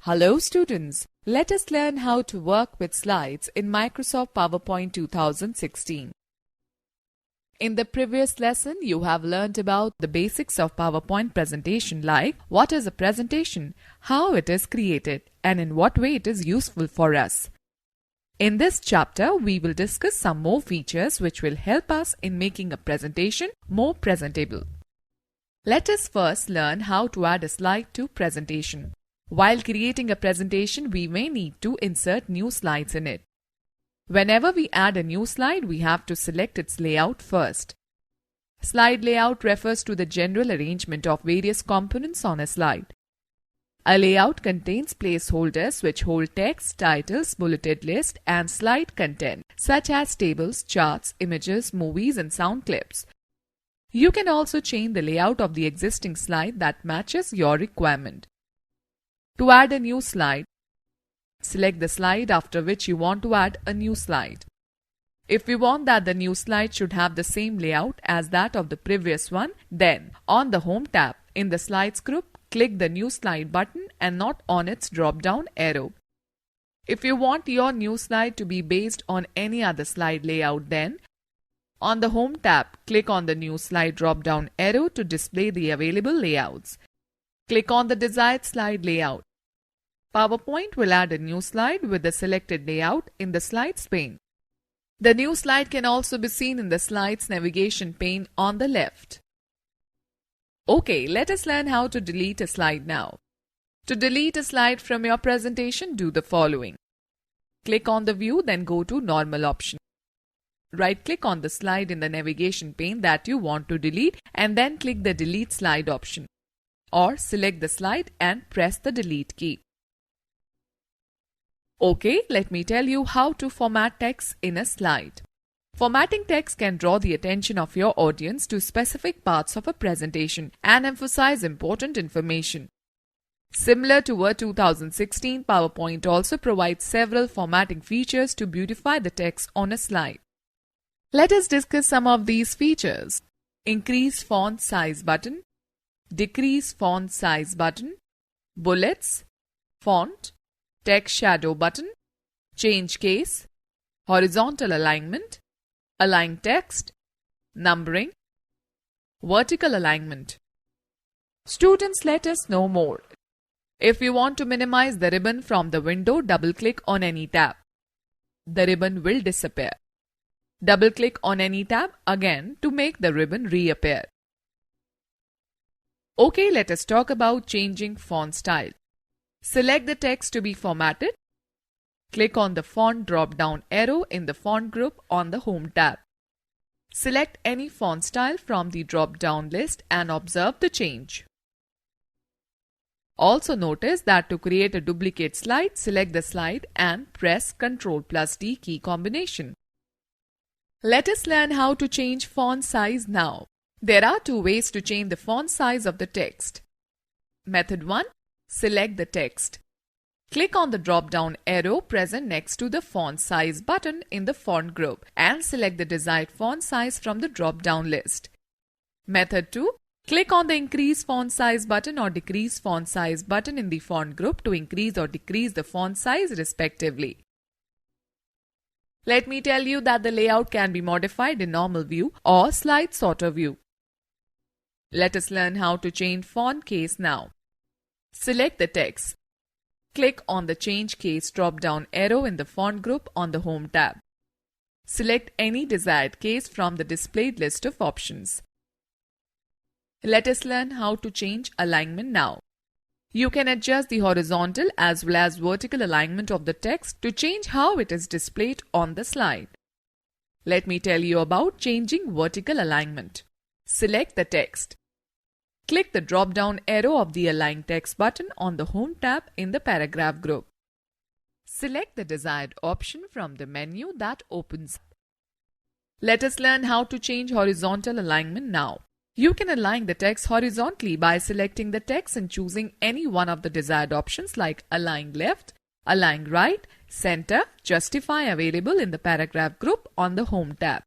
Hello students, let us learn how to work with slides in Microsoft PowerPoint 2016. In the previous lesson, you have learned about the basics of PowerPoint presentation like what is a presentation, how it is created, and in what way it is useful for us. In this chapter, we will discuss some more features which will help us in making a presentation more presentable. Let us first learn how to add a slide to presentation. While creating a presentation, we may need to insert new slides in it. Whenever we add a new slide, we have to select its layout first. Slide layout refers to the general arrangement of various components on a slide. A layout contains placeholders which hold text, titles, bulleted list, and slide content, such as tables, charts, images, movies, and sound clips. You can also change the layout of the existing slide that matches your requirement. To add a new slide, select the slide after which you want to add a new slide. If we want that the new slide should have the same layout as that of the previous one, then on the Home tab in the Slides group, click the New Slide button and not on its drop-down arrow. If you want your new slide to be based on any other slide layout, then on the Home tab, click on the New Slide drop-down arrow to display the available layouts. Click on the desired slide layout. PowerPoint will add a new slide with the selected layout in the Slides pane. The new slide can also be seen in the Slides navigation pane on the left. Okay, let us learn how to delete a slide now. To delete a slide from your presentation, do the following. Click on the view, then go to Normal option. Right-click on the slide in the navigation pane that you want to delete and then click the Delete Slide option. Or select the slide and press the Delete key. Okay, let me tell you how to format text in a slide. Formatting text can draw the attention of your audience to specific parts of a presentation and emphasize important information. Similar to Word 2016, PowerPoint also provides several formatting features to beautify the text on a slide. Let us discuss some of these features. Increase font size button, decrease font size button, bullets, font, text shadow button, change case, horizontal alignment, align text, numbering, vertical alignment. Students, let us know more. If you want to minimize the ribbon from the window, double-click on any tab. The ribbon will disappear. Double-click on any tab again to make the ribbon reappear. Okay, let us talk about changing font style. Select the text to be formatted. Click on the Font drop-down arrow in the Font group on the Home tab. Select any font style from the drop-down list and observe the change. Also notice that to create a duplicate slide, select the slide and press Ctrl+D key combination. Let us learn how to change font size now. There are two ways to change the font size of the text. Method 1. Select the text. Click on the drop-down arrow present next to the font size button in the font group and select the desired font size from the drop-down list. Method 2. Click on the increase font size button or decrease font size button in the font group to increase or decrease the font size respectively. Let me tell you that the layout can be modified in normal view or slide sorter view. Let us learn how to change font case now. Select the text. Click on the Change Case drop-down arrow in the Font group on the Home tab. Select any desired case from the displayed list of options. Let us learn how to change alignment now. You can adjust the horizontal as well as vertical alignment of the text to change how it is displayed on the slide. Let me tell you about changing vertical alignment. Select the text. Click the drop-down arrow of the Align Text button on the Home tab in the Paragraph group. Select the desired option from the menu that opens. Let us learn how to change horizontal alignment now. You can align the text horizontally by selecting the text and choosing any one of the desired options like Align Left, Align Right, Center, Justify available in the Paragraph group on the Home tab.